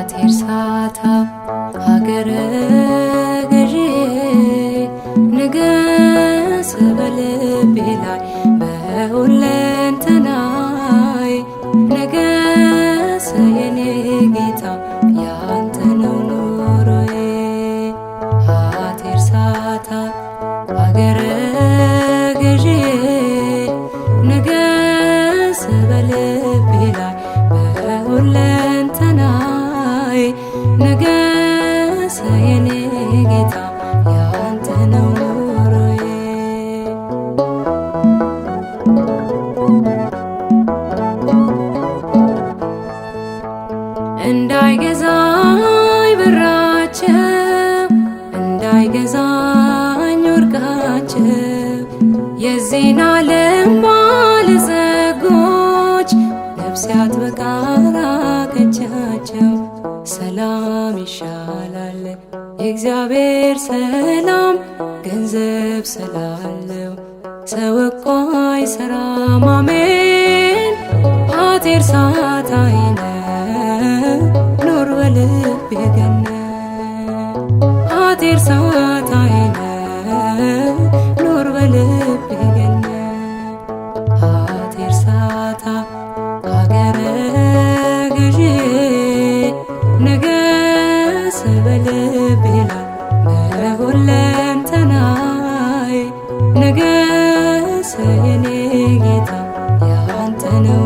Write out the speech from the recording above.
ቴርሳታ ሀገረ ገዢ ንገስ በልቤ ላይ በሁለንተናይ ንገስ የኔ ጌታ ያንተ ነው ኑሮዬ። ቴርሳታ ሀገረ ገዢ ንገስ በልቤ ላይ በሁለንተናይ ንገስ የኔ ጌታ ያንተ ነው ኑሮዬ። እንዳይገዛኝ ብራቸው እንዳይገዛኝ ወርቃቸው የዚህን ዓለም ባለጸጎች ነፍሴ አጥብቃ ራቀቻቸው። ሰላም ይሻላል የእግዚአብሔር ሰላም ገንዘብ ስላለው ሰው እኮ አይሰራም። አሜን ቴርሳታ አይነ ኑር በልቤ ገነት ቴርሳታ አይነ ኑር በልቤ ገነት ቴርሳታ ሀገረ ገዢ ንገስ በልቤ ላይ በሁለንተናይ ንገስ የኔ ጌታ ያንተ ነው